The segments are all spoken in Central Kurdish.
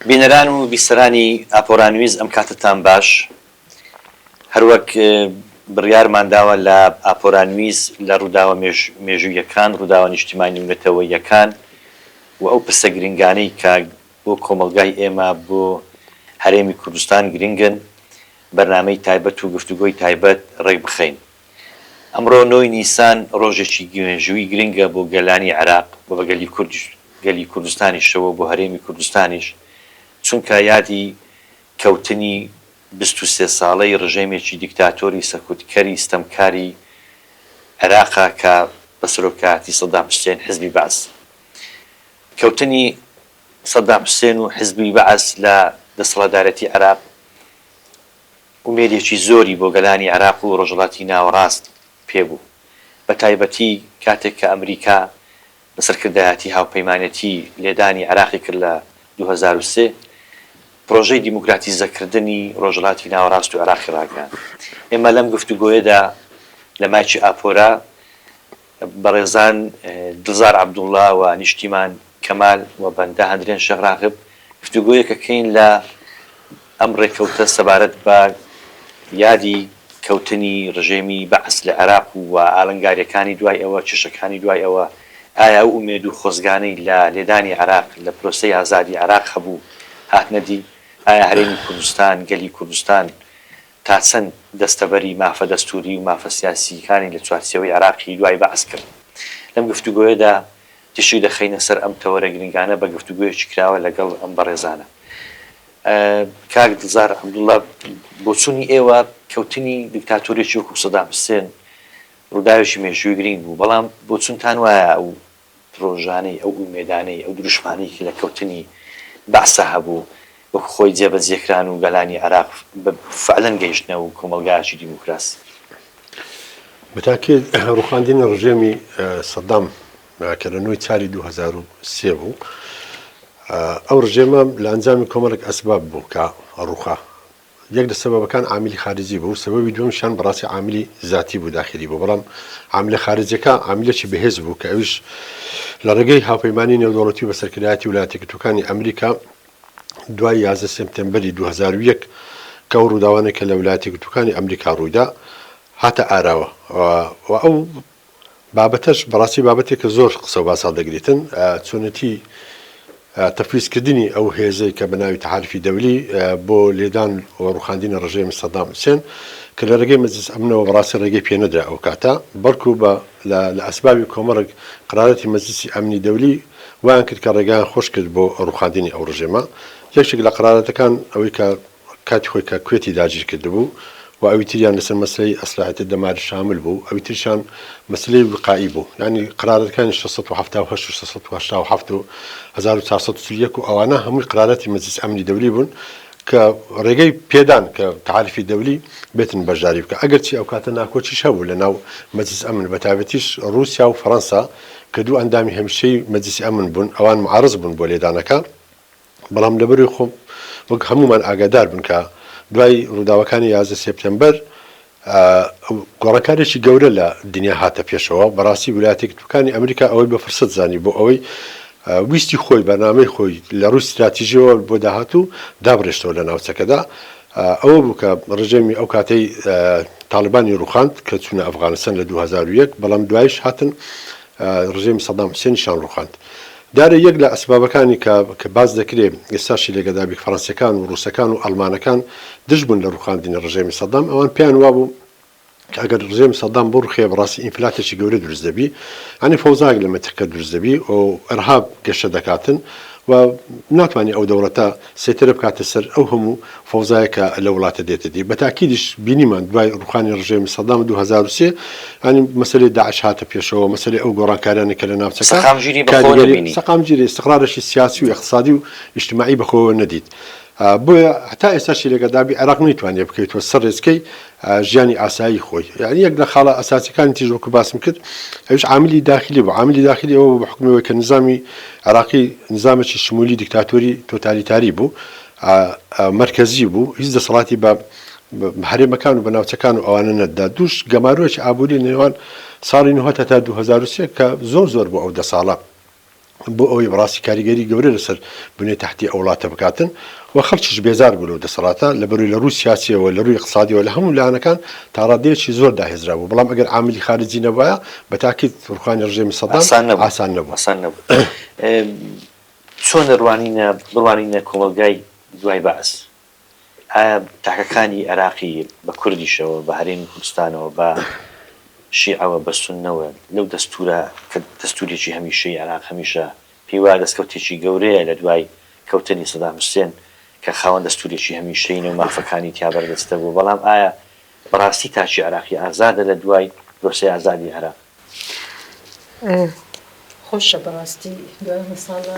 بینەران و بیسەرانی ئاپۆرانویز ئەم کاتتان باش هەروەک بڕیارمان داوە لە ئاپۆرانویز لە ڕووداوە مێژوویەکان ڕووداوە نیشتیمانی نوێتەوەیەکان و ئەو پرسە گرنگانەی کە بۆ کۆمەلگای ئێمە بۆ هەرێمی کوردستان گرنگن بەرنامەی تایبەت و گفتوگۆی تایبەت ڕێک بخەین. ئەمڕۆ 9 نیسان ڕۆژێکی مێژووی گرنگە بۆ گەلانی عێراق و بە گەلی کوردستانیشەوە بۆ هەرێمی کوردستانیش، چونکە یادی کەوتنی 23 ساڵەی ڕژێمێکی دیکتاتۆری سەکوتکەری ستەمکاری عێراقا کە بە سەرۆکاتی سەدام حوسێن حزبی بەعس. کەوتنی سەدام حوسێن و حزبی بەعس لە دەسەڵاتدارەتی عێراق ومێدێکی زۆری بۆ گەلانی عێراق و ڕۆژهەڵاتی ناوەڕاست پێبوو، بە تایبەتی کاتێک کە ئەمریکا بەسەرکردایەتی هاوپەیمانەتی لێدانی عێراقی کرد لە 2003 پرۆژەی دیموکراتیزەکردنی ڕۆژهەڵاتی ناوەڕاست و عێراقی ڕاگەیاند. ئێمە لەم گفتوگۆیەدا لە ماچی ئاپۆرا بەڕێزان دڵزار عەبدوڵڵا و نیشتیمان کەمال و بەندە هەندرێن شێخ ڕاغب گفتوگۆیەکەکەین لە ئەم ڕێکەوتە سەبارەت بە یادی کەوتنی ڕژێمی بەعس لە عێراق و ئاڵنگاریەکانی دوای ئەوە چێشەکانی دوای ئەوە ئایا ئەو ئومێد و خۆزگانەی لە لێدانی عێراق لە پرۆسەی ئازادی عێراق هەبوو هاتنەدی، ئایا هەرێمی کوردستان گەلی کوردستان تا چەند دەستەبەری مافە دەستوری و مافە سیاسیەکانی لە چوارچێوەی عێراقی دوای بەعس کرد. لەم گفتوگۆیەدا تشی دەخەینە سەر ئەم تەوەرە گرنگانە بە گفتوگۆیەکی کراوە لەگەڵ ئەم بەڕێزانە. کاک دڵزار عەبدوڵڵا، بۆ چوونی ئێوە کەوتنی دیکتاتۆرێکی وەکو سەدام حوسێن ڕووداوێکی مێژووی گرنگ بوو، بەڵام بۆ چونتان وایە ئەو پرۆژانەی ئەو ئومێدانەی ئەو دروشمانەی لە کەوتنی بەعسە هەبوو وەکو خۆی جێبەجێکران و گەلانی عێراق فعلەن گەیشتنە و کۆمەلگایەکی دیموکراسی؟ بەتاکێت ڕوخاندنی ڕژێمی سەدام کە لە 9 چاری 2003 بوو، ئەو ڕژێمە لە ئەنجامی کۆمەڵێک ئەسباب بوو کە ڕووخا. یەک لە سەبەبەکان عاملی خارجی بوو، سەبەبی دووەمیشیان بەڕاستی عاملی ذاتی بوو داخلی بوو، بەڵام عاملە خارجیەکە عاملێکی بەهێز بوو کە ئەویش لە ڕێگەی هاوپەیمانی نێودەوڵەتی و بەسەرکردایەتی ویلایەتە یەکگرتووەکانی ئەمریکا دوای 11 سپتێمبەری 2001 کە ئەو ڕووداوانێک کە لە ویلایەتە یەکگرتووەکانی ئەمریکا ڕوویدا هاتە ئاراوە و ئەو بابەتەش بەڕاستی بابەتێکە زۆر قسە و باسا دەگرێتن، چۆنەتی تەفویزکردنی ئەو هێزەی کە بە ناوی تەحالفی دەولی بۆ لێدان و ڕوخاندنی ڕژێمی سەدام حوسێن کە لە ڕێگەی مەجلیس ئەمنەوە بەڕاستی ڕێگەی پێنەدرا ئەو کاتە، بەڵکو بە لە ئەسبابی کۆمەڵێک قرارەتی مەجلیسی ئەمنی دەولی وایان کرد کە ڕێگایان خۆش کرد بۆ ڕوخاندنی ئەو ڕژێمە. یەکێک لە قرارەتەکان ئەوەی کە کاتی خۆی کە کوێتی داگیر کردبوو و ئەوی تریان لەسەر مەسلەی ئەسلاحەتی دەماری شامل بوو، ئەوی تریشان مەسلەی وقائی بوو، یعنی قرارەتەکانی 678 و 687 و 1431 و ئەوانە هەمووی قرارەتی مەجلیس ئەمنی دەولی بوون کە ڕێگەی پێدان کە تەحالفی دەولی بێتن بەشداری بکە. ئەگەرچی ئەو کاتە ناکۆچیش هەبوو لە ناو مەجلیس ئەمن، بە تایبەتیش رووسیا و فەڕەنسا کە دوو ئەندامی هەمیشەی مەجلیسی ئەمن بوون، ئەوان معارض بوون بۆ لێدانەکە، بەڵام لەبەروی خۆم وەک هەمومان ئاگادار بن کە دوای ڕووداوەکانی 11 سپتێمبەر گۆڕەکارێکی گەورە لە دنیا هاتە پێشەوە. بەڕاستی ویلایەتە یەکگرتووەکانی ئەمریکا ئەوەی بە فرسەت زانی بۆ ئەوەی ویستی خۆی بەرنامەی خۆی لە ڕووی استراتیژیەوە بۆ داهاتوو دابڕێشتەوە لە ناوچەکەدا. ئەوە بوو کە ڕژێمی ئەو کاتەی تاالبانی ڕوخاند کە چوونە ئەفغانستان لە 2001، بەڵام دوایش هاتن ڕژێمی سەدام حوسێنیشان ڕوخاند. دارە یەک لە ئەسبابەکانی کە باز دەکرێت ئێستاشی لێگەدابی فەڕەنسیەکان و ڕووسەکان و ئەڵمانەکان دژ بوون لە ڕوخاندنی ڕژێمی سەدام، ئەوان پێیان وابوو کە ئەگەر ڕژێمی سەدام بۆ ڕوخێ بەڕاستی ئینفلاتێکی گەورە دروست دەبی، ئەنی فەوزاک لە مەترکە دروست دەبی و ئەرهاب گەشە دەکاتن و ناتوانانی ئەو دەوڵەتە سێترە بکاتە سەر ئەو هەموو فەوزایەکە لە وڵاتە دێتە دی. بە تاکیدیش بینیمان دوای ڕوخانی ڕژێمی سەدام 2003 ئەنی مەسەلەی داعش هاتە پێشەوە، مەسەلەی ئەو گۆڕانکاریانی کە لە ناوچەکە سەقامگیری استقرارشی سیاسی و اقتصادی و اجتماعی بەخۆوە نەدیت. بۆیە هەتا ئێستاشی لێگەدابی عێراق نەیتوانێت بکەیتەوە سەر ڕێزکەی ژیانی ئاسایی خۆی. یعنی یەک لە خاڵە ئەساسیەکانی تیژ وەکو باسم کرد ئەوش عاملی داخلی بوو. عاملی داخلی ئەوە بە حکومەوەی کە نظامی عێراقی نظامێکی شمولی دیکتاتۆری تۆتالیتاری بوو، مرکزی بوو، هیچ دەسەڵاتی بە هەرێمەکان و بەناوچەکان و ئەوانە نەتدا. دووش گەمارۆکی ئابووری نێوان ساڵی 9 تا 2003 کە زۆر بوو ئەو 10 ساڵە بۆ ئەوەی بەڕاستی کاریگەری گەورە لەسەر بنێ تحتی ئەو وڵاتە بکاتن و خەڵکیش بێزار بوو لەو دەسەڵاتە لە بەرووی لە ڕووی سیاسیەوە لە ڕووی اقتصادیەوە لە هەموو لایەنەکان تا ڕادەیەکی زۆر داهێزرا بوو بەڵام ئەگەر عاملی خارجی نەبووایە بە تاکید ڕوخانی ڕژێمی سەدام ئاسان نەبوو. چۆن بڕوانینە کۆمەلگای دوای بەعس تاکەکانی عێراقی بە کوردیشەوە بە هەرێمی کوردستانەوە بە شیعەوە بە سوننەوە لەو دەستورە کە دەستوریی هەمیشەی عێراق هەمیشە پێی وایە دەستکەوتێکی گەورەیە لە دوای کەوتنی سەدام حوسێن کە خاوەن دەستوریی هەمیشەین و مافەکانی تیا بەردەستە بوو بەڵام ئایا بەڕاستی تاچی عێراقی ئازادە لە دوای پرۆسەی ئازادی عێراق؟ خۆشە بەڕاستی دوای مەساڵە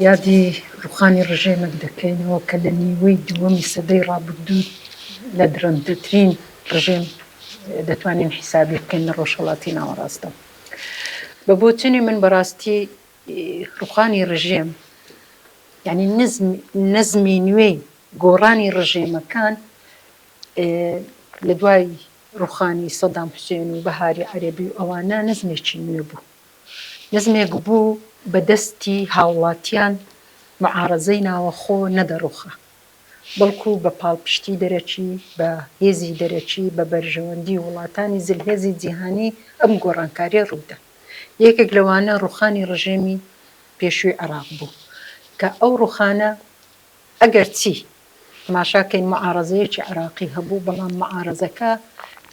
یادی ڕوخانی ڕژێمێک دەکەینەوە کە لە نیوەی دووەمی سەدەی ڕابردوو لە درەندترین ڕژێم دەتوانین حیسابی بکەین لە ڕۆژهەڵاتی ناوەڕاستە. بە بۆچنی من بەڕاستی ڕوخانی ڕژێم یعنی نەزمی نوێی گۆڕانی ڕژێمەکان لە دوای ڕوخانی سەدام حوسێن و بەهاری عەرەبی و ئەوانە نەزمێکی نوێ بوو. نەزمێک بوو بە دەستی هاوڵاتیان معارەزەی ناوەخۆ نەدەڕوخە بەڵکو بە پاڵپشتی دەرەچی بە هێزی دەرەچی بە بەرژەوەندی وڵاتانی زلهێزی جیهانی ئەم گۆڕانکاریە ڕوودا. یەکێک لەوانە ڕوخانی ڕژێمی پێشووی عێراق بوو کە ئەو ڕوخانە ئەگەر چی تەماشاکەین معارەزەیەکی عێراقی هەبوو بەڵام معارەزەکە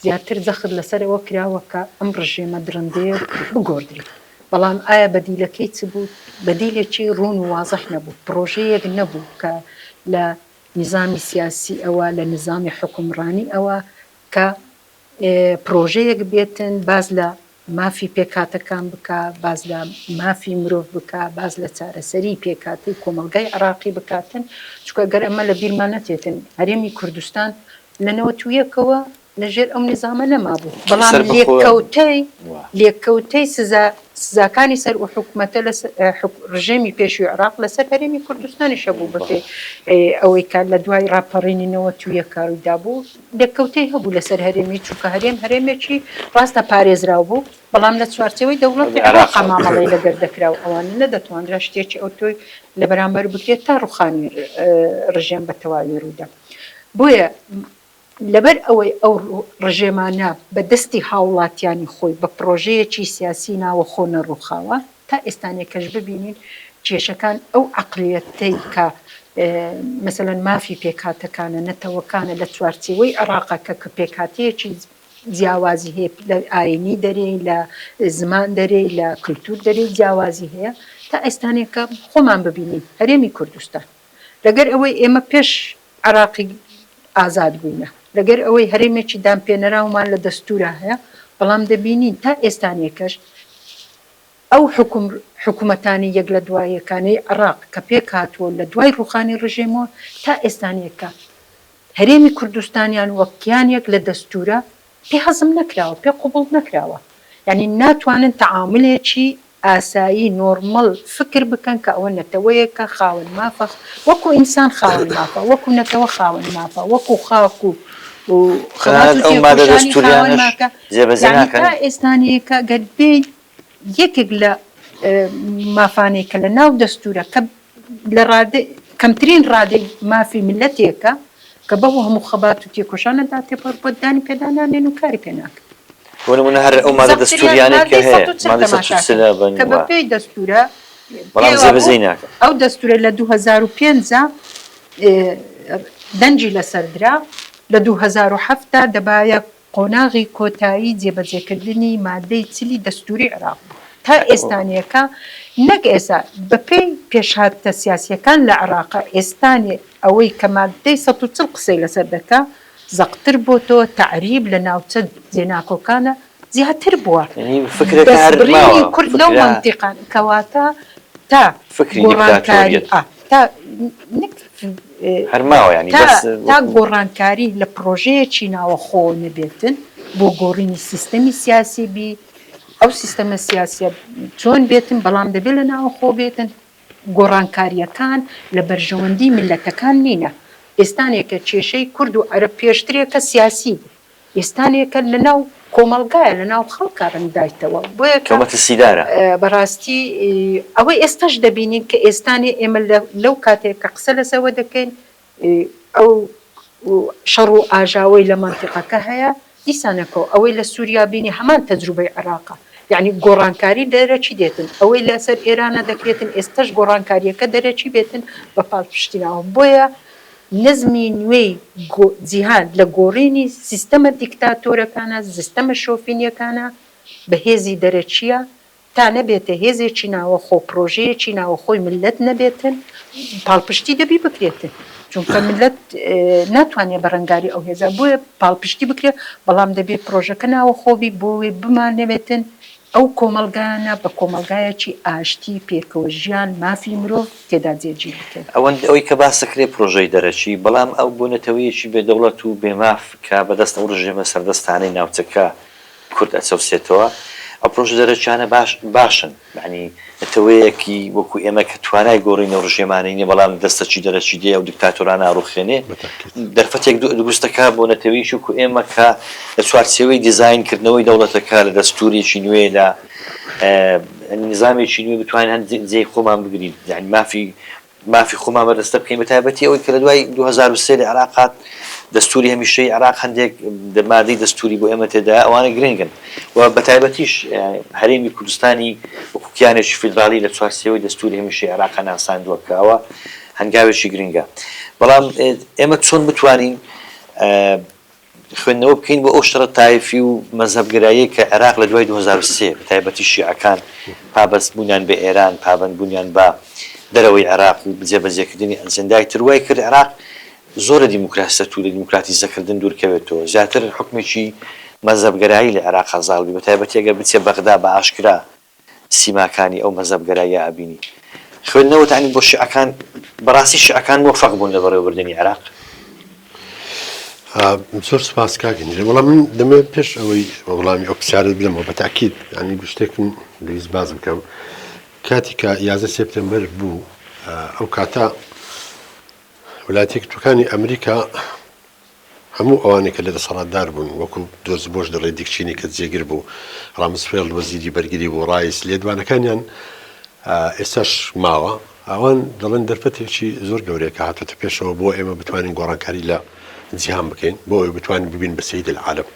زیاتر جەخت لەسەرەوە کراوە کە ئەم ڕژێمە درەندەیە بگۆڕدرێت. بەڵام ئایا بەدیلەکەی چ بوو؟ بەدیلێکی ڕوون و وازەح نەبوو، پرۆژەیەک نەبوو کە لە نظامی سیاسی ئەوە لە نظامی حکومڕانی ئەوە کە پرۆژەیەک بێتن باز لە مافی پێکاتەکان بکە، باز لە مافی مرۆڤ بکە، باز لە چارەسەری پێکاتی کۆمەلگای عێراقی بکاتن. چونکە گەر ئەمە لە بیرمان نەچێتن هەرێمی کوردستان لە 91ەوە لەژێر ئەو نظامە نەما بوو، بەڵام لێککەوتەی سزاکانی سەر و حکومەتە لە ڕژێمی پێشووی عێراق لەسەر هەرێمی کوردستانیشە بوو بەپێ ئەوەی کە لە دوای ڕاپەڕینی 91 کارویدا بوو لێککەوتەی هەبوو لەسەر هەرێمی، چونکە هەرێمێکی ڕاستە پارێزراو بوو بەڵام لە چوارچەوەی دەوڵەتی عێراق مامەڵەی لەگەر دەکراو ئەوانە نەدەتوانرا شتێکی ئەو تۆی لە بەرامبەر بکرێت تا ڕوخانی ڕژێم بە تەواوی ڕوودا. بۆیە لەبەر ئەوەی ئەو ڕژێمانە بە دەستی هاوڵاتیانی خۆی بە پرۆژەیەکی سیاسی ناوەخۆ نەڕووخاوە تا ئێستانێکەش ببینین کێشەکان ئەو عەقلیەتەی کە مەسەلەن مافی پێکاتەکانە نەتەوەکانە لە چوارچێوەی عێراقەکە کە پێکاتەیەکی جیاوازی هەیە لە ئاینی دەرەی لە زمان دەرەی لە کولتور دەرەی جیاوازی هەیە تا ئێستانێکە خۆمان ببینین هەرێمی کوردستان لەگەر ئەوەی ئێمە پێش عێراقی ئازاد بووینە لەگەر ئەوەی هەرێمێکی دامپێنەراومان لە دەستورە هەیە بەڵام دەبینین تا ئێستانێکەش ئەو حکوومەتانی یەک لە دوایەکانەی عێراق کە پێک هاتووە لە دوای ڕوخانی ڕژێمەوە تا ئێستانێکە هەرێمی کوردستانیان وەکیانێک لە دەستورە پێ هەزم نەکراوە پێ قوبوڵ نەکراوە، یعنی ناتوانن تەعاملێکی ئاسایی نۆرمەڵ فکر بکەن کە ئەوە نەتەوەیەکە خاوەن مافە وەکو ئینسان خاوەن مافە وەکو نەتەوە خاوەن مافە وەکو خاک و تا ئێستانەیەکە گەربێت یەکێک لە مافانێک کە لە ناو دەستورە کە لە کەمترین ڕادەی مافی ملەتێکە کە بەو هەموو خەبات و تێکۆشانەدا تێپەڕبەتدانی پێدانانێن و کاری پێناکە ونمونە هەر ئەو مادە دەستوریانێک کە هەیە کە بە پێی دەستورە ئەو دەستورە لە 2005 دەنجی لەسەردرا لە 2007 دەبایە قۆناغی کۆتایی جێبەجێکردنی مادەی چلی دەستوری عێراق تا ئێستانیەکە نەک ئێستا بە پێی پێشهاتە سیاسیەکان لە عێراق ئێستانێ ئەوەی کە مادەی 140 قسەی لەسەر دەکا زەقتر بۆ تۆ تعریب لە ناوچە جێناکۆکانە زیاتر بووە دەستبڕینی کورد لەو مەنتیقان کەواتە تا گۆڕانکاری تا گۆڕانکاری لە پرۆژەیەکی ناوەخۆ نەبێتن بۆ گۆڕینی سیستەمی سیاسی بی ئەو سیستەمە سیاسیە چۆن بێتن بەڵام دەبێت لە ناوەخۆ بێتن گۆڕانکاریەکان لە بەرژەوەندی ملەتەکان نینە. ئێستانێکە کێشەی کورد و عەرەب پێشترێکە سیاسی بوو، ئێستانێکە لە ناو کۆمەڵگایە لە ناو خەڵکە ڕنگدایتەوە بۆیە کۆمەتە سیدارە بەڕاستی ئەوەی ئێستاش دەبینین کە ئێستانی ئێمە لەو کاتێک کە قسە لەسەوە دەکەین ئەو شەڕ و ئاژاوەی لە مانتیقەکە هەیە دیسانەکەەوە ئەوەی لە سووریا بینی هەمان تەجروبەی عێراقە یعنی گۆڕانکاری دەرەچی دێتن ئەوەی لەسەر ئێرانە دەکرێتن ئێستش گۆڕانکاریەکە دەرەچی بێتن بە پاڵپشتیناوە بۆیە نزمی نوێی جیهان لە گۆڕینی سیستەمە دیکتاتۆرەکانە سیستەمە شۆفینیەکانە بە هێزی دەرەچیە تا نەبێتە هێزێکی ناوە خۆ پرۆژەیەکی ناوە خۆی ملت نەبێتن پاڵپشتی دەبی بکرێتن چونکە ملت ناتوانێت بەڕنگاری ئەو هێزە بۆیە پاڵپشتی بکرێت بەڵام دەبێت پرۆژەکە ناوە خۆبی بۆی بمانەوێتن ئەو کۆمەلگانە بە کۆمەلگایەکی ئاشتی پێکەوە ژیان مافی مرۆڤ تێدا جێگیر بکەن ئەوەی کە باسەکرێ پرۆژەی دەرەچی بەڵام ئەو بۆنەتەوەیەکی بێدەوڵەت و بێماف کە بەدەست ئەو ڕژێمە سەردەستانەی ناوچەکە کورد ئەچەوسێتەوە ئەو پرۆژە دەرەچیانە باشن معنی نەتەوەیەکی وەکو ئێمە کە توانای گۆڕینە ڕژێمانەی نیە بەڵام دەستەچی دەرەچی دێ و دیکتاتۆرانە ئاڕوخێنێ دەرفەتێک دروستەکە بۆنەتەوەیشی وەکو ئێمە کە لە چوارچێوەی دیزاینکردنەوەی دەوڵەتەکە لە دەستوریی نوێ لە نظامێکی نوێ بتوانین هەند جێی خۆمان بگرین یعنی مافی خۆمان بەدەستە بکەین بە تایبەتی ئەوەی کە لە دوای 2023 لە عێراقات دەستوری هەمیشەی عێراق هەندێک مادەی دەستوری بۆ ئێمە تێدا ئەوانە گرنگن و بە تایبەتیش هەرێمی کوردستانی وەکوکیانێکی فیدرالی لە چوارچێوەی دەستوری هەمیشەی عێراق ناساندووە کە ئەوە هەنگاوێکی گرنگە بەڵام ئێمە چۆن بتوانین خوێندنەوە بکەین بۆ ئەو شەڕە تایفی و مەزهەبگرایی کە عێراق لە دوای 2023 بە تایبەتی شیعەکان پابەست بوونیان بە ئێران پابەند بوونیان بە دەرەوەی عێراق و بجێبەجێکردنی ئەنجەندای تروای کرد عێراق زۆرە دیموکراسیەت و لە دیموکراتیزەکردن دوورکەوێتەوە زیاتر حکمێکی مەزهەبگەرایی لە عێراق زاڵبی بە تایبەتی ئەگەر بچێ بەغدا بە ئاشکرا سیماکانی ئەو مەزهەبگەراییە ئابینی خوێندنەوە تانی بۆ شیعەکان بەڕاستی شیعەکان موفەق بوون لە بەڕێوەبردننی عێراق زۆر سپاس کاکەنی وەڵام من دەمەوێت پێش ئەوەی وەڵامی ئەو پرسیارت بدەمەوە بە تاکید ینی شتێکم لەویست باز بکەم کاتی کە 11 سپتەمبەر بوو ئەو کاتە وڵاتێک توکانی ئەمریکا هەموو ئەوانێک کە لە دەسەڵاتدار بوون وەکو دۆز بۆش دەڕێ دیکچینی کە جێگر بوو ڕامسفێڵ وەزیری بەرگری بۆ ڕایس لێدوانەکانیان ئێستاش ماوە ئەوان دەڵێن دەرفەتێکی زۆر گەورەیە کە هاتوتە پێشەوە بۆ ئێمە بتوانین گۆڕانکاری لە جیهان بکەین بۆ ئەوی بتوانین ببین بە سەید العالم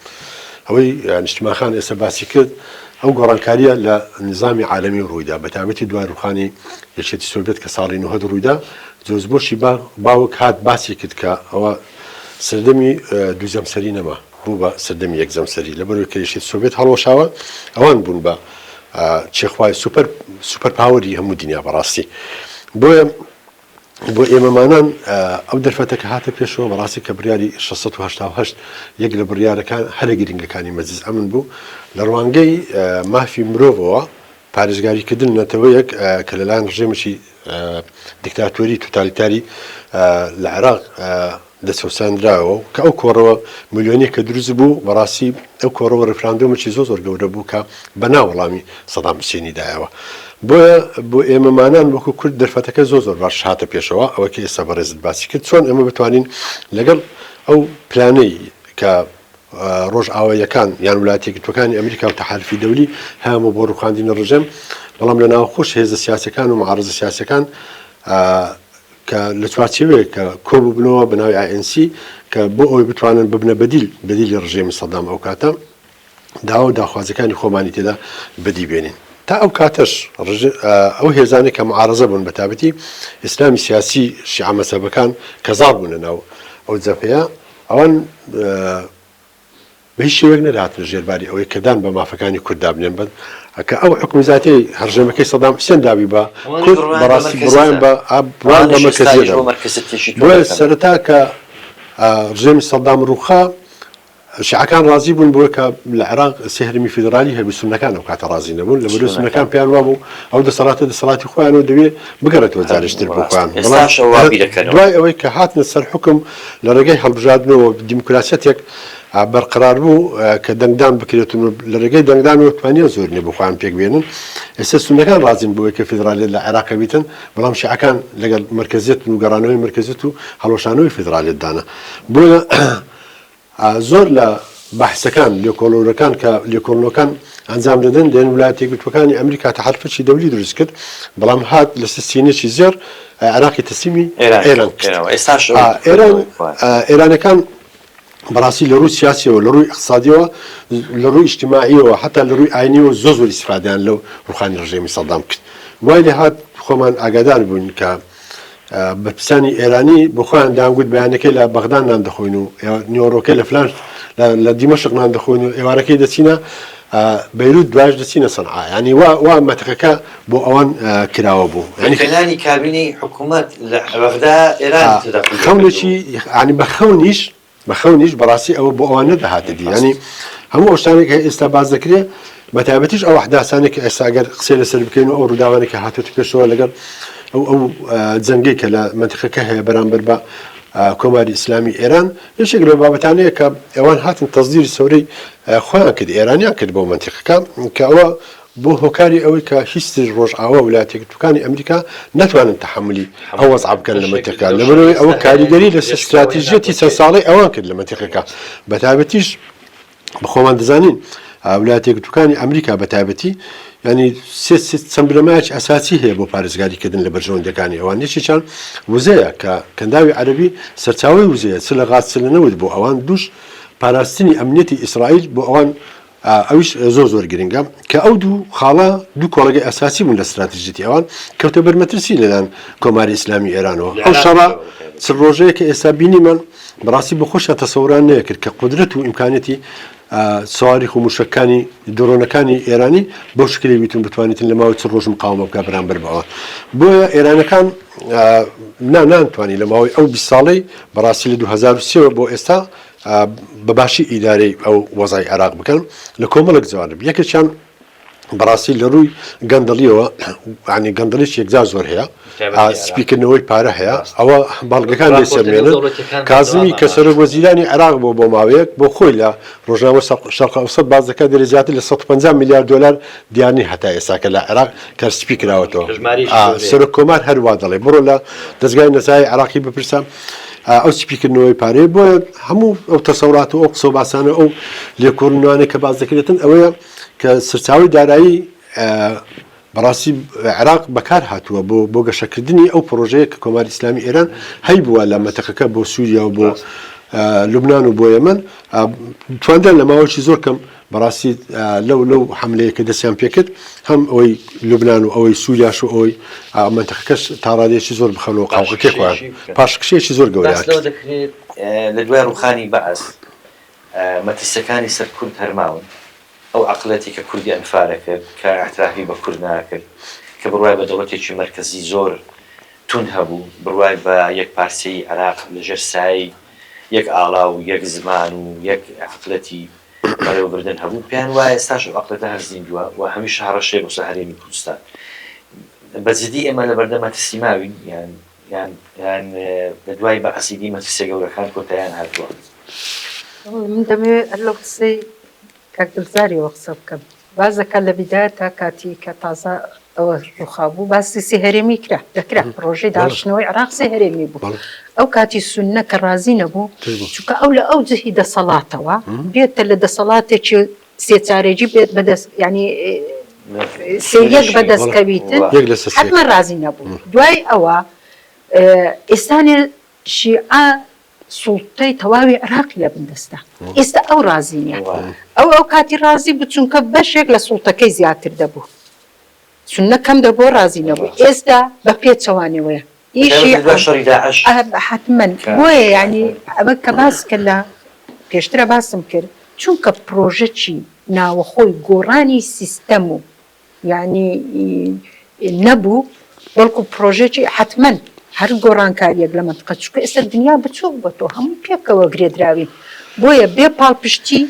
ئەوەی نیشتیماخان ئێستا باسی کرد ئەو گۆڕانکاریە لە نظامی عالەمی ڕوویدا بە تایبەتی دوای ڕوخانی یەکێتی سۆڤێت کە ساڵی 90 ڕوویدا جۆزبۆشی باوک هات باسی کرد کە ئەوە سەردەمی دووزەم سەری نەما بوو بە سەردەمی یەکزەم سەری لەبەرەوەی کە یەکێتی سۆڤێت هەڵوەشاوە ئەوان بوون بە چێخوای سوپەر پاوەری هەموو دنیا بەڕاستی بۆیە بۆ ئێمەمانان ئەو دەرفەتەکە هاتە پێشەوە بەڕاستی کە بڕیاری 688 یەک لە بڕیارەکان هەرە گرنگەکانی مەجلیس ئەمن بوو لە ڕوانگەی مافی مرۆڤەوە پارێزگاریکردن نەتەوەیەک کە لەلایەن ڕژێمێکی دیکتاتۆری توتالیتاری لە عێراق دەسەوساندراوە کە ئەو کۆڕەوە ملیۆنی کە دروست بوو بەڕاستی ئەو کۆڕەوە ڕفراندۆمێکی زۆر گەورە بوو کە بە ناوەڵامی سەدام حوسێنی دایەوە بۆیە بۆ ئێمەمانان وەکو کورد دەرفەتەکە زۆر باش هاتە پێشەوە ئەوە کە ئێستا بەڕێزت باسی کرد چۆن ئێمە بتوانین لەگەڵ ئەو پلانەی کە ڕۆژ ئاواییەکان یان وڵاتێکی توکانی ئەمریکا و تەحالفی دەولی هەموو بۆ ڕوخاندنی ڕژێم بەڵام لە ناوخۆش هێزە سیاسەکان و معارضە سیاسەکان کە لە چوارچێوەیە کە کۆبوو بنەوە بەناوی ANC کە بۆ ئەوی بتوانن ببنە بەدیلی ڕژێمی سەدام ئەو کاتە داوا و داخوازەکانی خۆمانی تێدا بەدیبێنین تا ئەو کاتەش ئەو هێزانێک کە معارضە بوون بە تایبەتی ئیسلامی سیاسی شیعە مەزهەبەکان کە زاڵ بوون لەناو ئەو جەبهەیە ئەوان بە هیچ شێوەیەک نەداهاتنە ژێرباری ئەوەی کە دان بە مافەکانی کورد بنێن بن کە ئەو حکومی زاتەی هەرژێمەکەی سەدام حوسێن داوی بە کورد بەڕاستی بڕوایان بە مەرکەزیەدا بۆیە سەرەتا کە ڕژێمی سەدام ڕووخا شیعەکان ڕازی بوون بۆیە کە لە عێراق سێهرمی فیدرالی هەربی سونەکان ئەو کاتە ڕازی نەبوون لەبەرەوەی سونەکان پێیان وا بوو ئەو دەسەڵاتی خۆیانەوە دەوێت بگەڕێتەوە جارشتر بۆ خۆیان دوای ئەوەی کە هاتنە سەر حکم لە ڕێگەی هەڵبژاردنەوە دیموکراسیەتێک بەرقرار بوو کە دەنگدان بکرێتون لە ڕێگەی دەنگدانەوە توانیە زۆر نیە بۆ خۆیان پێک بێنن ئێستا سونەکان ڕازین بۆیە کە فیدرالیت لە عێراق بیتن بەڵام شیعەکان لەگەڵ مرکزیەت و گەڕانەوەی مرکزیەت و هەڵوەشانەوەی فیدرالیتدانە بۆیە زۆر لە بەحسەکان لێکۆڵەوەەکان کە لێکۆڵەوەکان ئەنجام دەدەن دێن وڵاتە یەکگرتووەکانی ئەمریکا تەحالفێکی دەولی دروست کرد بەڵام هات لە سینێکی زێر عێراقی تەسلیمی ئێران ئێرانەکان بەڕاستی لە ڕووی سیاسیەوە لە ڕووی اقتصادیەوە لە ڕووی اجتماعیەوە حتا لە ڕووی ئاینیەوە زۆر ئیسفادیان لەو ڕوخانی ڕژێمی سەدام کرد وای لێ هات خۆمان ئاگادار بوون کە بەرپرسانی ئێرانی بۆ خۆیان دامگوت بەیانەکەی لە بەغدان نان دەخۆین و نیۆڕۆکەی لە فلان لە دیمەشق نان دەخۆین و ئێوارەکەی دەچینە بەیروت دوایش دەچینە سەنعا ینی وا مەتەقەکە بۆ ئەوان کراوە بوو ینی کابینی حکوومەت لە بەغدا ئێران خەونێکی ینی بەخەونیش بەڕاستی ئەوە بۆ ئەوان نەدەهاتە دی ینی هەموو ئەو شتانێک ئێستا باز دەکرێت بەتابەتیش ئەو حداسانێک ئێستا ئەگەر قسەی لەسەر بکەین و ئەو ڕووداوانێکە هاتووە پێشەوە لەگەڵ ئەو جەنگەی کە لە منتیقەکە هەیە بەرامبەر بە کۆماری ئیسلامی ئێران یەکێک لە بابەتانەیە کە ئەوان هاتن تەزدیری سەورەی خۆیان کرد ئێرانیان کرد بۆ منتیقەکە کە ئەوە بۆ هۆکاری ئەوەی کە هیچ ڕۆژئاوا ویلایەتە یەکگرتووەکانی ئەمریکا ناتوانن تەحملی ئەو وەزع بکەن لە منتیقەکە لەبەرەوەی ئەوە کاریگەری لە استراتیژیەتی چەند ساڵەی ئەوان کرد لە منتیقەکە بەتابەتیش بەخۆمان دەزانین ویلایەتە یەکگرتووەکانی ئەمریکا بەتابەتی ینی چەند بنەمایەکی ئەساسی هەیە بۆ پارێزگاریکردن لە بەرژەوەندەکانی ئەوان یەکێکیان وزەیە کە کەنداوی عەرەبی سەرچاوەی وزەیە چ لە غاز چ لە نەوت بۆ ئەوان دووش پاراستنی ئەمنیەتی ئیسرائیل بۆ ئەوان ئەویش زۆر گرنگە کە ئەو دوو خاڵە دوو کۆڵگەی ئەساسی بوون لە استراتیژیەتی ئەوان کەوتە بەرمەترسی لەلایەن کۆماری ئیسلامی ئێرانەوە ئەو شەڕە چ ڕۆژەیە کە ئێستا بینیمان بەڕاستی بۆ خۆشە تەسەوران نەیەکرد کە قودرەت و ئیمکانێتی سواریخ و موشەکانی درۆنەکانی ئێرانی بۆ شکلی بیتون بتوانیتن لە ماوەی چ ڕۆژ مقاومە بکە بەرامبەر بەوە بۆیە ئێرانەکان نانتوانی لە ماوەی ئەو 20 ساڵەی بەڕاستی لە 2003 بۆ ئێستا بەباشی ئیدارەی ئەو وەزای عێراق بکەن لە کۆمەڵێک جوانب یەکێکیان بەڕاستی لە ڕووی گەندەڵیەوە ینی گەندەڵیش یەکجار زۆر هەیە سپیکردنەوەی پارە هەیە ئەوە باڵگەکان لێ سەرمێنن کازمی کە سەرۆکوەزیرانی عێراق بۆ ماوەیەک بۆ خۆی لە ڕۆژنامە شەرق ئەوسەد باز دەکات دەرەجاتی لە 150 میلیارد دلار دیانی هەتا ئێستاکە لە عێراق کە سپی کراوەتەوە سەرۆک کۆمار هەروە دەڵێ بڕۆ لە دەستگای نەزای عێراقی بپرسە ئەو سپیکردنەوەی پارەیە بۆ هەموو ئەو تەسەورات و ئەو قسە و باسانە ئەو لێکۆڵینەوانێک کە باز دەکرێتن ئەوەیە کە سەرچاوی دارایی بەڕاستی عێراق بەکار هاتووە بۆ گەشەکردنی ئەو پرۆژەیە کە کۆماری ئیسلامی ئێران هەی بووە لە مەتەقەکە بۆ سووریا و بۆ لوبنان و بۆ یەمەن توانیان لە ماوەیەکی زۆر کەم بەڕاستی لەو حملەیە کە دەستیان پێکرد هەم ئەوەی لوبنان و ئەوەی سووریاش و ئەوەی منتەقەکەش تاڕادێکی زۆر بخەنەوە قاوقەکێکوان پاشکشەیەکی زۆر گەورە دەکرێت لە دوای ڕوخانی بەعەس مەترسیەکانی سەر کورد هەرماون ئەو عقلەتی کە کوردی ئەنفارە کرد کە احترافی بە کورد ناکرد کە بڕوای بە دەوڵەتێکی مرکزی زۆر تون هەبوو بڕوای بە یەک پارچەی عێراق لەژێر سایی یەک ئاڵا و یەک زمان و یەک عقلەتی بەڕێوەبردن هەبوو پێیان وایە ئێستاش عقلەتە هەرزیندووە و هەمیشە هەڕەشێ بۆ سەهەرێمی کوردستان بەجددی ئێمە لە بەردە مەترسیماوین یان لە دوای بەعەسی مەترسیە گەورەکان کۆتاییان هاتووە من دەمەوێت لەو قسەی کاکدڵزاریەوە قسە بکەم بازەکە لە بیدایە تا کاتی کە تازە ئەوە ڕووخابوو باسی سێهەرێمی دەکرا ڕۆژەی داهاتنەوەی عێراق سێهەرێمی بوو ئەو کاتی سوننە کە ڕازی نەبوو چونکە ئەو لە ئەو جهی دەسەڵاتەوە بێتە لە دەسەڵاتێکی سێچارێکی بێت بەدەست ینی سێیەک بەدەستکەویتن حتممە ڕازی نەبوو دوای ئەوە ئێستانێ شیعە سوڵتەی تەواوی عێراقی لە بندەستە ئێستا ئەو ڕازی نیە ئەو کاتی ڕازی بوو چونکە بەشێک لە سوڵتەکەی زیاتر دەبوو سوننە کەم دەبوو ڕازی نەبوو ئێستا بە پێچەوانەوەیە حتمما بۆیە ینی ئەمە کە باس کە لە پێشترە باسم کرد چونکە پرۆژەکی ناوەخۆی گۆڕانی سیستەم و ینی نەبوو بەڵکو پرۆژێکی حتمما هەر گۆڕانکاریەک لە منتقە چونکە ئێستا دنیا بچووک بۆ تۆ هەموو پێکەوە گرێدراوی بۆیە بێ پاڵپشتی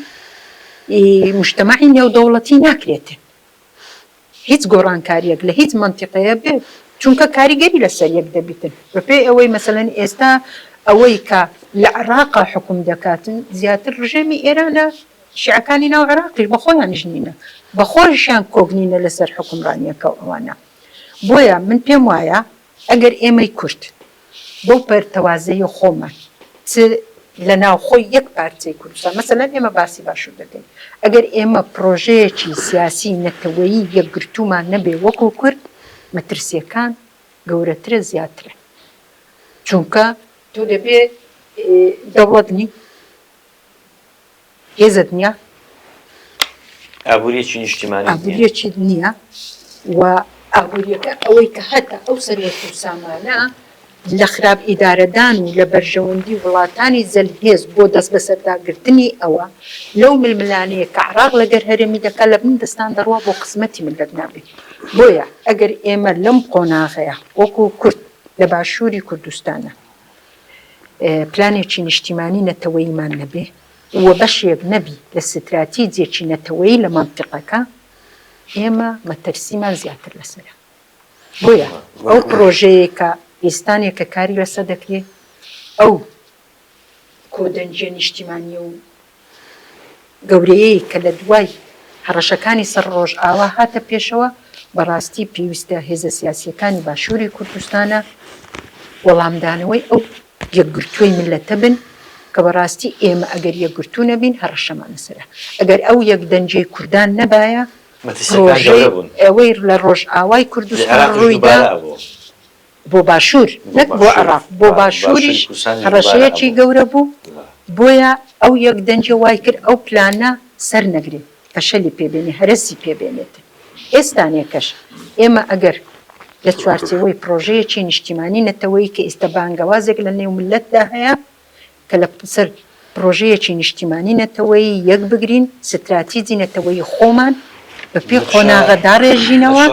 مجتەمەعی نێودەوڵەتی ناکرێتن هیچ گۆڕانکاریەک لە هیچ منتیقەیە بێت چونکە کاریگەری لەسەر یەک دەبیتن بەپێ ئەوەی مەسەلەن ئێستا ئەوەی کە لە عێراقا حکوم دەکاتن زیاتر ڕژێمی ئێرانە شیعەکانی ناو عێراقیش بە خۆیان ژنینە بە خۆشیان کۆگنینە لەسەر حکومڕانیەکە ئەوانە بۆیە من پێم وایە ئەگەر ئێمەی کورد بۆ پەرتەوازەی خۆمان لە ناوخۆی یەک پارچەی کوردستان مەسەلەن ئێمە باسی باشوور دەکەین ئەگەر ئێمە پرۆژەیەکی سیاسی نەتەوەیی یەکگرتومان نەبێ وەکو کورد مەترسیەکان گەورەترە زیاترە چونکە تۆ دەبێ دەوڵەت نی هێزت نییە ئابوووریەکی نیشتیمانی ئابووریەکی نییە و ئابوووریەکە ئەوەی کە هەتا ئەو سەرۆک و سامانە لە خراپ ئیدارەدان و لە بەرژەوەندی وڵاتانی زەلهێز بۆ دەست بەسەرداگرتنی ئەوە لەو ململانەیە کە عراق لەگەر هەرێمی دەکات لە بن دەستان دەڕوا بۆ قسمەتی ملت نابێت بۆیە ئەگەر ئێمە لەم قۆناغەیە وەکو کورد لە باشووری کوردستانە پلانێکی نیشتیمانی نەتەوەییمان نەبێ و بەشێک نەبی لە ستراتیجێکی نەتەوەیی لە مانتیقەکە ئێمە مەترسیمان زیاتر لەسەرە بۆیە ئەو پرۆژەیە کە ئێستانێک کە کاری لەسەر دەکرێت ئەو کۆدەنجە نیشتیمانیە و گەورەیەی کە لە دوای هەڕەشەکانی سەر ڕۆژ ئاوا هاتە پێشەوە بەڕاستی پێویستە هێزە سیاسیەکانی باشووری کوردستانە وەڵامدانەوەی ئەو یەکگرتووی ملەتە بن کە بەڕاستی ئێمە ئەگەر یەکگرتوو نەبین هەڕەشەمانە سەرە ئەگەر ئەو یەکدەنجەی کوردان نەبایە ئەوەی لە ڕۆژ ئاوای کوردستان ڕوویدا بۆ باشوور نەک بۆ عراق بۆ باشووریش هەڕەشەیەکی گەورە بوو بۆیە ئەو یەکدەنجە وای کرد ئەو پلانە سەر نەگرێت فەشەلی پێبێنێ هەرەسی پێبێنێت ئێستانێکەش ئێمە ئەگەر لە چوارچێوەی پرۆژەیەکی نیشتیمانی نەتەوەیی کە ئێستا بانگەوازێک لە نێو ملەتدا هەیە کە لە سەر پرۆژەیەکی نیشتیمانی نەتەوەیی یەک بگرین ستراتیجی نەتەوەیی خۆمان بە پێی قۆناغەدا ڕێژینەوە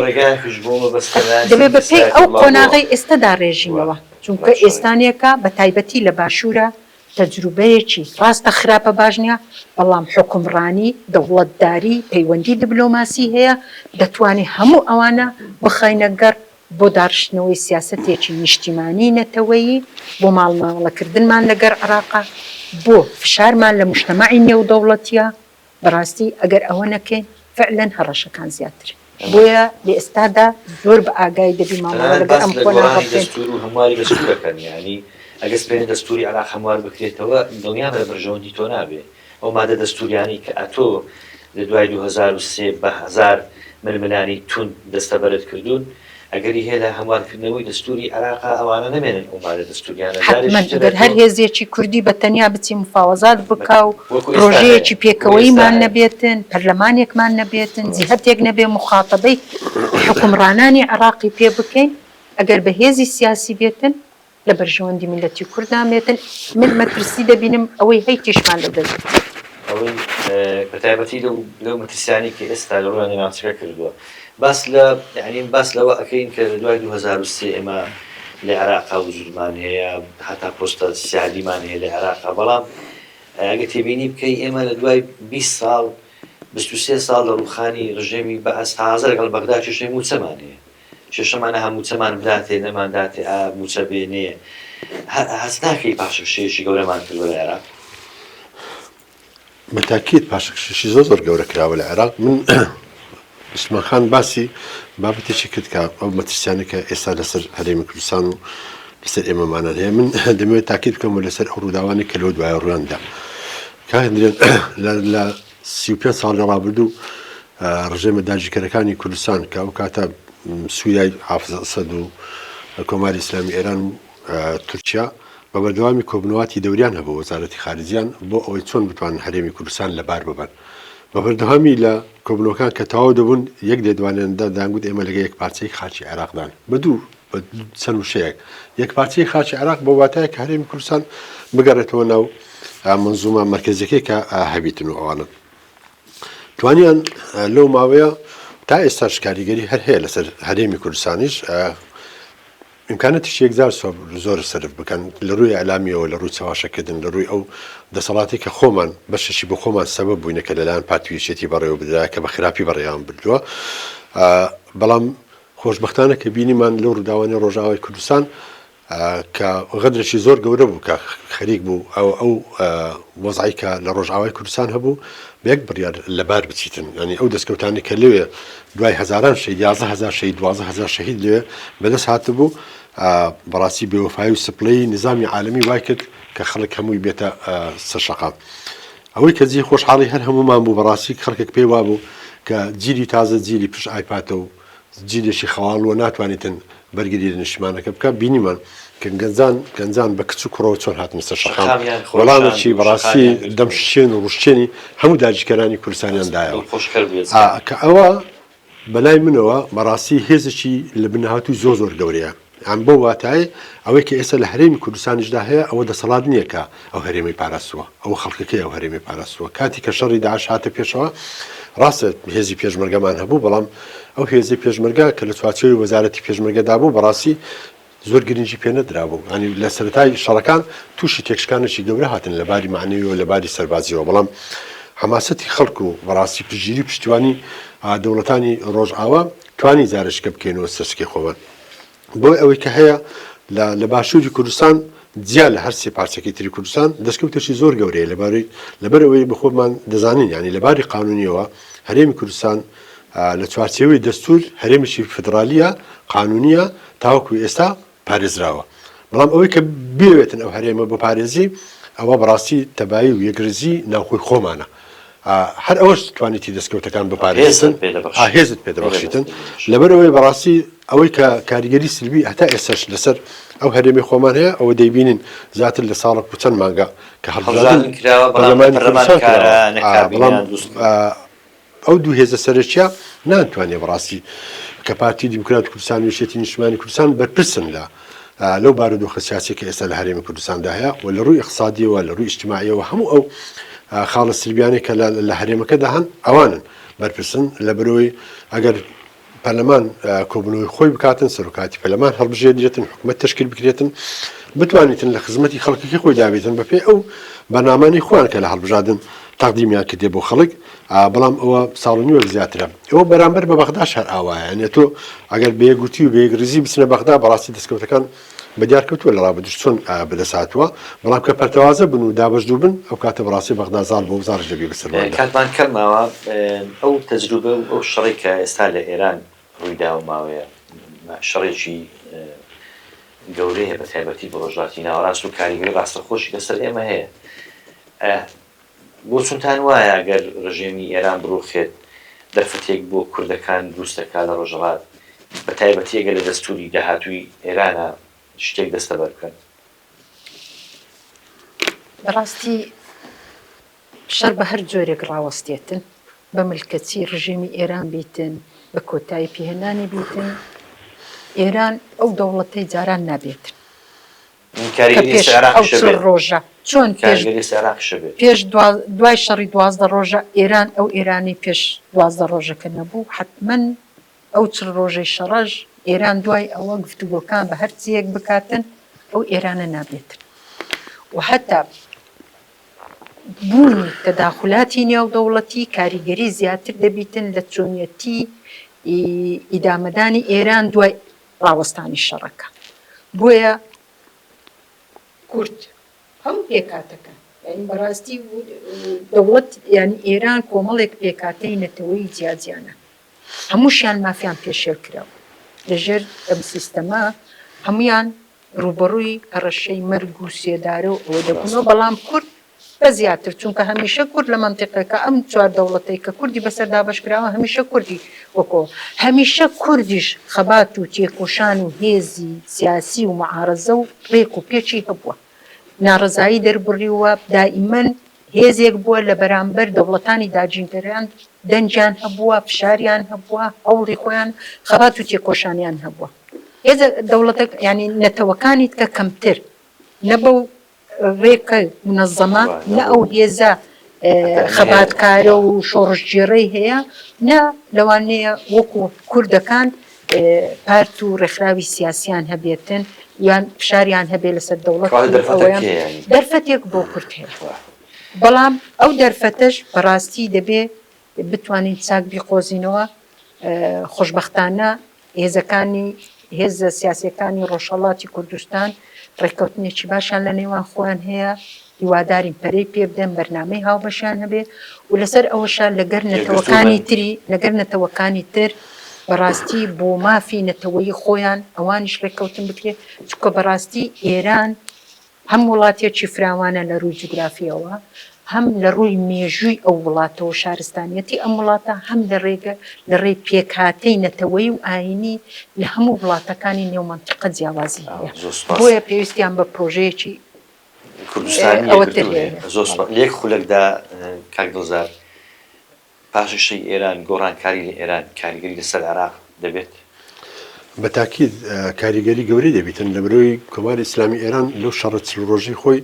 دەبێت بە پێی ئەو قۆناغی ئێستادا ڕێژینەوە چونکە ئێستانێکە بە تایبەتی لە باشوورە تەجروبەیەکی ڕاستە خراپە باش نییە بەڵام حکومڕانی دەوڵەتداری پەیوەندی دیبلۆماسی هەیە دەتوانێت هەموو ئەوانە بخەینە گەڕ بۆ داڕشتنەوەی سیاسەتێکی نیشتیمانی نەتەوەیی بۆ ماڵماوەڵەکردنمان لەگەر عراقا بۆ فشارمان لە مجتەمەعی نێودەوڵەتیە بەڕاستی ئەگەر ئەوە نەکەین فعلا هەڕەشەکان زیاتر بۆیە لە ئێستادا زۆر بە ئاگای دەبی ماڵەوە لەگەر ئەم قۆناغە بکەین هەمواری بەسوورەکەن یعنی ئەگەر سپێنی دەستوری عراق هەموار بکرێتەوە دڵنیان لە بەرژەوەندی تۆ نابێ ئەو مادە دەستوریانی کە ئەتۆ لە دوای 2023 بە هەزار ململانی تون دەستەبەرت کردوون ئەگەری هەیە لە هەموارکردنەوەی دەستوری عراقا ئەوانە نەمێنن ئەو مادە دەستوریانە حتمەن هەر هێزێکی کوردی بەتەنیا بچی مفاوەزات بکا و ڕۆژەیەکی پێکەوەیمان نەبێتن پەرلەمانێکمان نەبێتن جیهەتێک نەبێ مخاتەبەی حکومڕانانی عراقی پێ بکەین ئەگەر بە هێزی سیاسی بێتن لە بەرژەوەندی میلەتی کوردان بێتن من مەترسی دەبینم ئەوەی هەی تێشمان لە دەست ئەوەی بەتایبەتی لەو مەترسیانی کە ئێستا لە ڕووی نێناوچەکە کردووە باس لەوە ئەەکەین کە لە دوای 2023 ئێمە لە عراقا وجودمان هەیە هەتا پۆستە سیادیمان هەیە لە عراقا بەڵام ئەگە تێبینی بکەی ئێمە لە دوای 20 ساڵ 23 ساڵ لە ڕووخانی ڕژێمی بەئەس تازە لەگەڵ بەغدا چێشەی موچەمان هەیە چێشەمانە هەمووچەمان بداتێ نەمانداتێ موچە بێنێ هەست ناکەی پاشەکشەیەکی گەورەمان کردووە لە عێراق بەتاکید پاشەکشەشی زۆر گەورە کراوە لە عێراق من عوسمان خان باسی بابەتێکی کرد کە ئەو مەترسیانە کە ئێستا لەسەر هەرێمی کوردستان و لەسەر ئێمەمانان هەیە من دەمەوێت تاکید بکەم لەسەر ئەو ڕووداوانی کە لەو دوایە ڕوویاندا لە 35 ساڵ لە ڕابردوو ڕژێمە داگیرکەرەکانی کوردستان کە ئەو کاتە سووریای حافز ئەسەد و کۆماری ئیسلامی ئێران و تورکیا بە بەردەوامی کۆبنەواتی دەوریان هەبوو وەزارەتی خارجیان بۆ ئەوەی چۆن بتوانن هەرێمی کوردستان لەبار ببەن بە بەردەوامی لە کۆبنەوەکان کە تەواو دەبوون یەک لێدوانێندا دانگوت ئێمە لەگە یەک پارچەی خاچی عێراقدان بە چەند وشەیەک یەک پارچەی خاچی عێراق بۆ واتایە کە هەرێمی کوردستان بگەڕێتەوە ناو منزومە مەرکەزیەکەی کە هەبیتن و ئەوانە توانیان لەو ماوەیە تا ئێستا کاریگەری هەر هەیە لەسەر هەرێمی کوردستانیش ئیمکانەتیش یەکجار زۆر سەرف بکەن لە ڕووی ئەلامیەوە لە ڕووی چاواشەکردن لە ڕووی ئەو دەسەڵاتی کە خۆمان بەشەشی بۆ خۆمان سەبەب بووینە کە لەلایەن پاتویەتی بەڕێوە بدرا کە بە خراپی بەڕێیان بردووە بەڵام خۆشبەختانە کە بینیمان لەو ڕووداوانی ڕۆژاوای کوردستان کە غەدرێکی زۆر گەورە بوو کە خەریک بوو ئەو وەزعی کە لە ڕۆژاوای کوردستان هەبوو بەیەک بڕیار لەبار بچیتن ینی ئەو دەستکەوتانی کە لەوێ دوای هەزاران شەهید 11,000 شەهید 12,000 شەهید لێ بەدەست هاتبوو بەڕاستی بێوەفایی و سپلەی نظامی عالمی وای کرد کە خەڵک هەمووی بێتە سەرشەقام. ئەوەی کە جێ خۆشحاڵی هەر هەمومان بوو بەڕاستی خەڵکێک پێی وابوو کە جیلی تازە جیلی پشت ئایپاتە و جیلێکی خەواڵوە ناتوانێتن بەرگری لە نیشتمانەکە بکە بینیمان کە گەنجان بە کچ و کوڕەوە چۆن هاتمە سەرشەقام وەڵامێکی بەڕاستی دەمشێن و ڕوشتێنی هەموو داگیرکەرانی کوردستانیاندایەوە کە ئەوە بەلای منەوە بەڕاستی هێزێکی لە بنهاتوی زۆر گەورەیە. ئەم بۆ واتایە ئەوەی کە ئێستا لە هەرێمی کوردستانیشدا هەیە ئەوە دەسەڵات نییە کە ئەو هەرێمی پاراستووە ئەو خەڵکەکەی ئەو هەرێمی پاراستووە کاتی کە شەڕی داعش هاتە پێشەوە ڕاستە هێزی پێشمەرگەمان هەبوو بەڵام ئەو هێزی پێشمەرگە کە لە چوارچێوەی وەزارەتی پێشمەرگەدا بوو بەڕاستی زۆر گرنگی پێ نەدرابوو ئەنی لە سەرەتای شەڕەکان تووشی تێکشکانێکی گەورە هاتن لە باری معنەویەوە لە باری سەربازیەوە بەڵام حماسەتی خەڵک و بەڕاستی پشتگیری پشتیوانی دەوڵەتانی ڕۆژئاوا توانی زارشکە بکەینەوە سەرسکەی خۆوان بۆی ئەوەی کە هەیە لە باشووری کوردستان جیا لە هەر سێ پارچەکەی تری کوردستان دەستکەوتێکی زۆر گەورەیە لەبەرەوەی بخۆمان دەزانین ینی لەباری قانونیەوە هەرێمی کوردستان لە چوارچێوەی دەستور هەرێمیشی فدرالیە قانونیە تاوەکو ئێستا پارێزراوە بەڵام ئەوەی کە بێوێتن ئەو هەرێمە بۆ پارێزی ئەوە بەڕاستی تەبایی و یەکگرزی ناوخۆی خۆمانە هەر ئەوەش توانێتی دەستکەوتەکان بپارێزن هێزت پێدەبەخشیتن لەبەرەوەی بەڕاستی ئەوەی کە کاریگەری سلبی هەتا ئێستاش لەسەر ئەو هەرێمی خۆمان هەیە ئەوە دەیبینین زیاتر لە ساڵک و چەند مانگە کە ئەو دوو هێزە سەرچیا ناتوانێت بەڕاستی کە پارتی دیموکرات کوردستان و یەکێتی نیشتیمانی کوردستان بەرپرسن لەو بارودۆخە سیاسی کە ئێستا لە هەرێمی کوردستاندا هەیە و لە ڕووی اقتصادیەوە لە ڕووی اجتماعیەوە هەموو ئەو خاڵە سلبیانی کە لە هەرێمەکەدا هەن ئەوانن بەرپرسن لەبەرەوەی ئەگەر پەرلەمان کۆبنەوەی خۆی بکاتن سەرۆکاتی پەرلەمان هەڵبژێردرێتن حکومەت تەشکیل بکرێتن بتوانیتن لە خزمەتی خەڵکیی خۆی دابێتن بەپێی ئەو بەنامانەی خۆیان کە لە هەڵبژاردن تەقدیمیان کردێ بۆ خەڵک بەڵام ئەوە ساڵ و نیوەک زیاترە ئەوە بەرامبەر بە بەغداش هەر ئاوایە یعنی تۆ ئەگەر بەیەکگوتی و بەیەکریزی بچنە بەغدا بەڕاستی دەستکەوتەکان بەدیارکەوتووە لە ڕابردوش چۆن بەدەساتوە بەڵام کە پەرتەوازە بن و دابەشدوو بن ئەو کاتە بەڕاستی بەغدا زاڵ بۆ زارش دەبێ بەسەر کاتمان کەماوە ئەو تەجروبە و ئەو شەڕی کە ئێستا لە ئێران ڕوویدا و ماوەیە شەڕێکی گەورەیە بە تایبەتی بە ڕۆژهەڵاتی ناوەڕاست و کاریگەری ڕاستەخۆشی لەسەر ئێمە هەیە بۆ چونتان وایە ئەگەر ڕژێمی ئێران بڕوخێت دەرفەتێک بۆ کوردەکان دروستەکە لە ڕۆژهەڵات بە تایبەتی ئەگەر لە دەستوری داهاتووی ئێرانە شتێک دەستەبەر بکەن بەڕاستی شەر بە هەر جۆرێک ڕاوەستێتن بە ملکەتی ڕژێمی ئێران بیتن بە کۆتایی پێهێنانی بیتن ئێران ئەو دەوڵەتەی جاران نابێتن ڕۆژە چۆن پێش دوای شەڕی 12 ڕۆژە ئێران ئەو ئێرانی پێش 12 ڕۆژەکە نەبوو حتمما ئەو چ ڕۆژەی شەڕەژ ئێران دوای ئەوە گفتوگۆکان بە هەرچیەک بکاتن ئەو ئێرانە نابێتن و حتا بوونی تەداخلاتی نێو دەوڵەتی کاریگەری زیاتر دەبیتن لە چۆنیەتی ئیدامەدانی ئێران دوای ڕاوەستانی شەڕەکە بۆیە کورد هەم پێکاتەکە یعنی بەڕاستی دەوڵەت یعنی ئێران کۆمەڵێک پێکاتەی نەتەوەی جیاجیانە هەمووشیان مافیان پێشێل کراوە لەژێر ئەم سیستەمە هەمویان ڕوبەڕووی هەڕەشەی مەرگ و سێدارە و ئەوە دەبوونەوە بەڵام کورد بە زیاتر چونکە هەمیشە کورد لە منتیقەکە ئەم چوار دەوڵەتەی کە کوردی بەسەر دابەشکراوە هەمیشە کوردی وەکۆ هەمیشە کوردیش خەبات و تێکۆشان و هێزی سیاسی و معارەزە و ڕێک و پێچی هەبووە ناڕزایی دەربڕیوە دائیمەن هێزێک بووە لە بەرامبەر دەوڵەتانی داگیرکەران دەنجیان هەبووە فشاریان هەبووە هەوڵی خۆیان خەبات و تێکۆشانیان هەبووە هێزە دەوڵەتە ینی نەتەوەکانیت کە کەمتر نە بەو ڕێکە منەظەمە نە ئەو هێزە خەباتکارە و شۆڕژگێڕەی هەیە نە لەوانەیە وەکو کوردەکان پارت و ڕێکخراوی سیاسیان هەبێتن یان فشاریان هەبێ لەسەر دەوڵەت دەرفەتێک بۆ کورد هەیە بەڵام ئەو دەرفەتەش بەڕاستی دەبێ بتوانین چاک بیقۆزینەوە خۆشبەختانە هێزەکانی هێزە سیاسیەکانی ڕۆژهەڵاتی کوردستان ڕێککەوتنێکی باشیان لە نێوان خۆیان هەیە هیوادارین پەرەی پێ بدەن بەرنامەی هاوبەشیان هەبێ و لەسەر ئەوەشان لەگەر نەتەوەکانی تر بەڕاستی بۆ مافی نەتەوەی خۆیان ئەوانیش ڕێککەوتن بکرێ چکە بەڕاستی ئێران هەم وڵاتێکی فراوانە لە ڕووی جوگرافیەوە هەم لە ڕووی مێژووی ئەو وڵاتەوە شارستانیەتی ئەم وڵاتە هەم لە ڕێ پێکهاتەی نەتەوەی و ئاینی لە هەموو وڵاتەکانی نێومەنتیقە جیاوازی هەیە بۆیە پێویستیان بە پرۆژەیەکی کوردستانی زۆر لێک خولەکدا کاک دڵزار پاششەی ئێران گۆڕانکاری لە ئێران کاریگەری لەسەر عێراق دەبێت بە تاکید کاریگەری گەورەی دەبێتن لە بەرەوەی کۆماری ئیسلامی ئێران لەو شەڕە ڕۆژی خۆی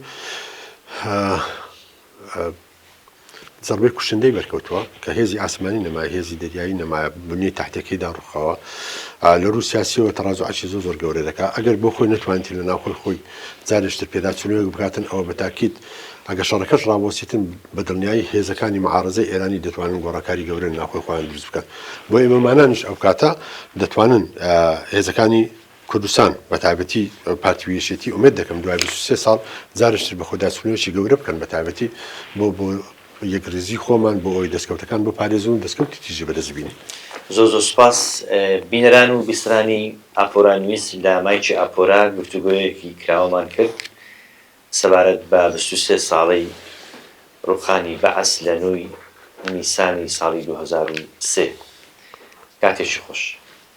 زەربەی کوشندەی بەرکەوتووە کە هێزی ئاسمانی نەما هێزی دەریایی نەمایە بنیەی تاحتەکەیدا ڕووخەوە لە ڕوو سیاسیەوە تەڕازوعەکی زۆر گەورە دەکات ئەگەر بۆ خۆی نەتوانێتی لە ناوخۆی خۆی جارێشتر پێداچوونەوەی بکاتن ئەوە بە تاکید ئەگە شەڕەکەش ڕابۆسیتن بە دڵنیایی هێزەکانی معارەزەی ئێرانی دەتوانن گۆڕاکاری گەورە لە ناوخۆی خۆیان دروست بکەن بۆ ئێمەمانانیش ئەو کاتە دەتوانن هێزەکانی کوردستان بە تایبەتی پارتیویەشێتی ئومێد دەکەم دوای 23 ساڵ جارشتر بە خۆداچوونەوەی گەورە بکەن بە تایبەتی بۆ یەکریزی خۆمان بۆ ئەوی دەستکەوتەکان بۆ پارێزون دەستکەوتی تیژی بەدەستبینی زۆر سوپاس بینەران و بیسترانی ئاپۆرا نوویست لە مایکی ئاپۆرا گفتوگۆیەکی کراوەمان کرد سەبارەت بە 23 ساڵەی ڕووخانی بەعەس لە نووی نیسانی ساڵی 2003 کاتێکی خۆش